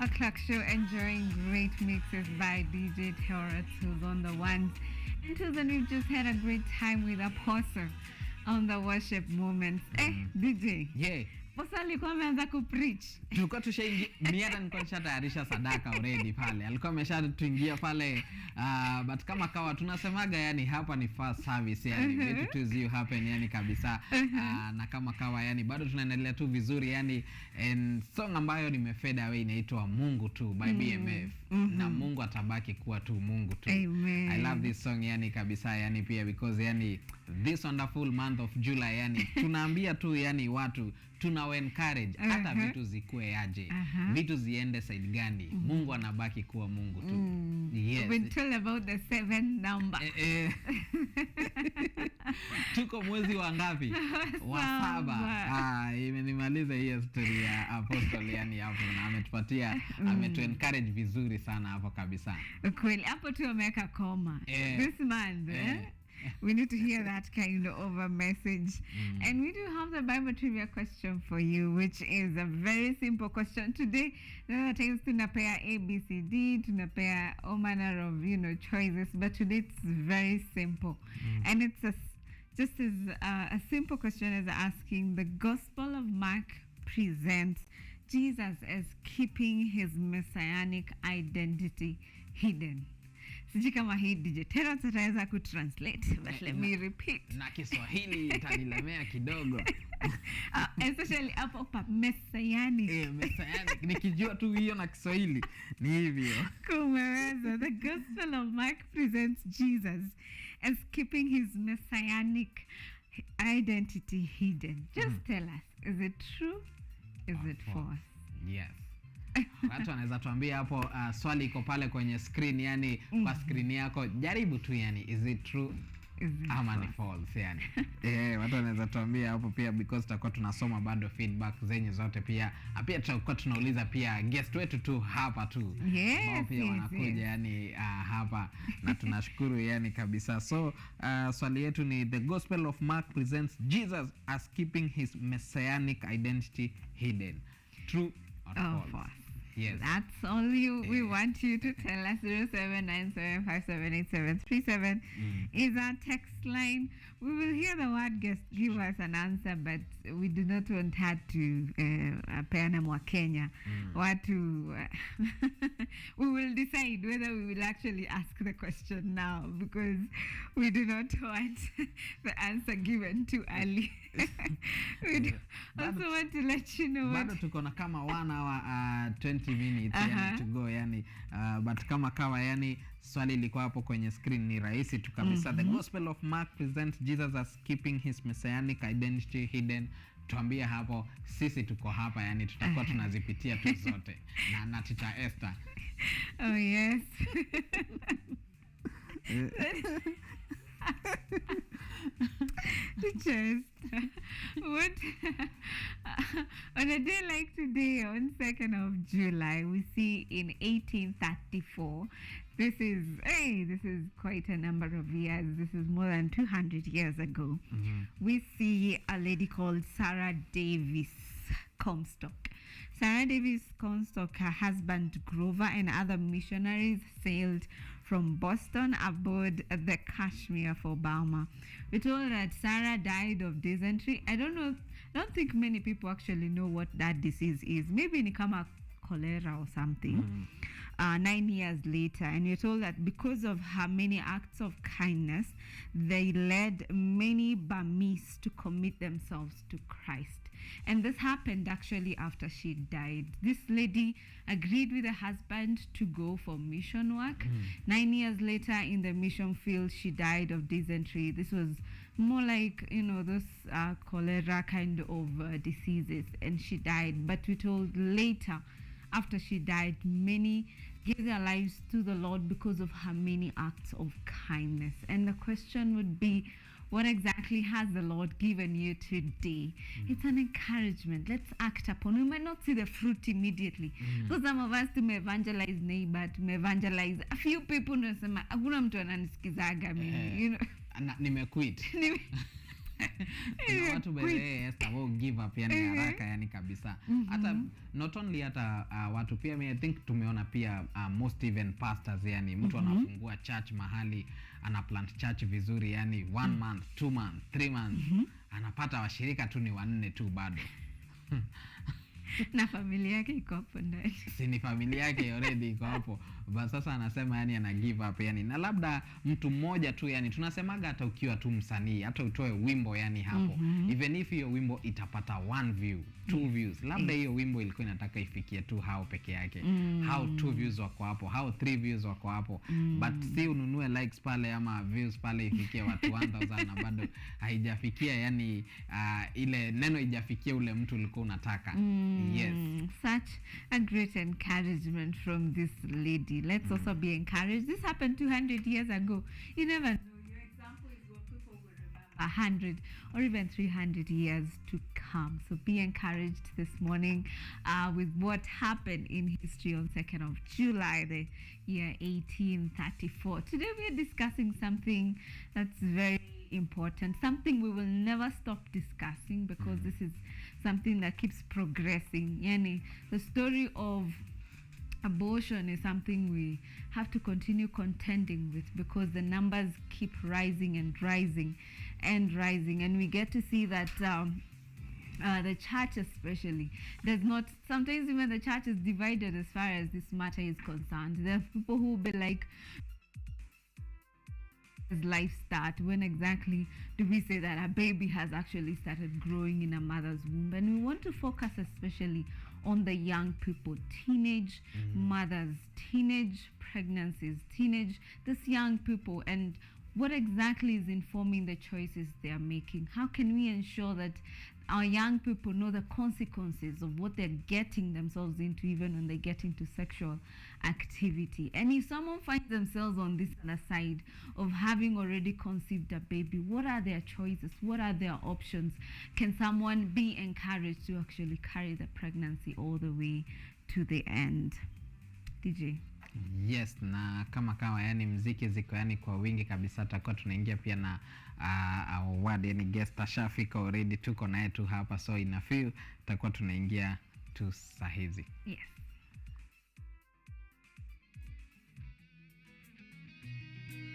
o'clock show, enjoying great mixes by DJ TEROTS, who's on the ones and twos, and we've just had a great time with Apostle on the worship moments. DJ. Yeah. Apostle alikuwa ameanza kupreach. Tulikuwa tushaingia miaka nilikuwa nishatayarisha sadaka already pale. Alikuwa ameshatuingia pale but kama kawa tunasemaga yani hapa ni first service yani vitu tu zio happen yani kabisa. Na kama kawa yani bado tunaendelea tu vizuri yani, and song ambayo nimefade away inaitwa Mungu tu by BMF. Na Mungu atabaki kuwa tu Mungu tu. Amen. I love this song yani kabisa yani pia because yani this wonderful month of July yani tunaambia tu yani watu tuna encourage hata vitu zikue aje, vitu ziende side gani, Mungu anabaki kuwa Mungu tu. Yes. We've told about the 7 number. Tuko mwezi wa ngapi? Wa 7. Imenimaliza hii story ya Apostle yani hapo, na ametupatia ametu encourage vizuri sana hapo kabisa. Kweli hapo tu ameweka koma. This month we need to hear that kind of a message. And we do have the Bible trivia question for you, which is a very simple question today. That is tunapea A, B, C, D, tunapea all manner of choices, but today it's very simple. And it's just as a simple question as asking: the Gospel of Mark presents Jesus as keeping his messianic identity hidden. Siji kama hii DJ TEROTS ataweza kutranslate, but let me repeat. Na Kiswahili itanilemea kidogo. Especially hapo pa messianic. Messianic. Nikijua tu hiyo na Kiswahili ni hivyo. Kumeweza. The Gospel of Mark presents Jesus as keeping his messianic identity hidden. Just tell us, is it true? Is it false? Yes. Watu wanaweza tuambia hapo, swali iko pale kwenye screen yani kwa screen yako, jaribu tu yani, is it true ama ni false yani. Watu wanaweza tuambia hapo pia, because tutakuwa tunasoma bado feedback zenyu zote pia. Pia tutakuwa tunauliza pia guest wetu tu hapa tu. Yes, pia wanakuja yani hapa na tunashukuru yani kabisa. So swali yetu ni: the Gospel of Mark presents Jesus as keeping his messianic identity hidden. True or false? Yes. That's all we want you to tell us. 0797578737 is our text line. We will hear the word guest give us an answer, but we do not want her to peana mwa Kenya. We will decide whether we will actually ask the question now, because we do not want the answer given too early. We also want to let you know bado tuko na kama 1 hour 20 minutes yani to go yani, but kama kawa yani swali liko hapo kwenye screen ni rahisi tu kabisa. The Gospel of Mark presents Jesus as keeping his messianic identity hidden. Tuambie hapo, sisi tuko hapa yani, tutakuwa tunazipitia tu zote na Teacher Esther. Oh yes. Just what on a day like today, on 2nd of July, we see in 1834. This is quite a number of years. This is more than 200 years ago. We see a lady called Sarah Davis Comstock. Sarah Davis Comstock, her husband Grover, and other missionaries sailed from Boston aboard the Kashmir for Burma. We're told that Sarah died of dysentery. I don't think many people actually know what that disease is. Maybe ni kama cholera or something. 9 years later, and we're told that because of her many acts of kindness, they led many Burmese to commit themselves to Christ. And this happened actually after she died. This lady agreed with her husband to go for mission work. 9 years later, in the mission field, she died of dysentery. This was more like those cholera kind of diseases, and she died. But we're told later, after she died, many gave their lives to the Lord because of her many acts of kindness. And the question would be, what exactly has the Lord given you today? It's an encouragement. Let's act upon. We might not see the fruit immediately. So some of us to evangelize neighbor, to evangelize a few people, nasema hakuna mtu ananisikizaga mimi, nimequit. Kuna watu bebe Esther wao give up yani haraka yani kabisa. Hata not only hata watu pia I think tumeona pia most even pastors yani mtu anafungua church mahali ana plant church vizuri yani 1 month, 2 months, 3 months anapata washirika tu ni 4 tu bado. Na familia yake iko hapo ndani. Si ni familia yake already iko hapo. But sasa anasema yani ana give up yani. Na labda mtu mmoja tu yani tunasemaga hata ukiwa tu msanii hata utoe wimbo yani hapo. Even if hiyo wimbo itapata 1 view, 2 views. Labda hiyo wimbo ilikuwa inataka ifikie tu hao peke yake. Hao 2 views wako hapo, hao 3 views wako hapo. But si ununue likes pale ama views pale ifikie watu 1000 na bado haijafikia yani ile neno haijafikia ule mtu ulikuwa unataka. Yes. Such a great encouragement from this lady. Let's also be encouraged. This happened 200 years ago. You never know. Your example is what people will remember 100 or even 300 years to come. So be encouraged this morning with what happened in history on 2nd of July, the year 1834. Today we are discussing something that's very important, something we will never stop discussing because this is something that keeps progressing. Yani, the story of abortion is something we have to continue contending with because the numbers keep rising and rising and rising, and we get to see that the church especially does not, sometimes even the church is divided as far as this matter is concerned. There are people who will be like, life start? When exactly do we say that a baby has actually started growing in a mother's womb? And we want to focus especially on the young people, teenage mothers, teenage pregnancies, these young people, and what exactly is informing the choices they are making. How can we ensure that our young people know the consequences of what they're getting themselves into, even when they get into sexual activity? And if someone finds themselves on this other side of having already conceived a baby, what are their choices? What are their options? Can someone be encouraged to actually carry the pregnancy all the way to the end? DJ? Yes, na kama yani mziki ziko yani kwa wingi kabisa. Tutakuwa tunaingia pia na award yani guest ashafika already, tuko naye tu hapa, so in a few tutakuwa tunaingia tu saa hizi. Yes.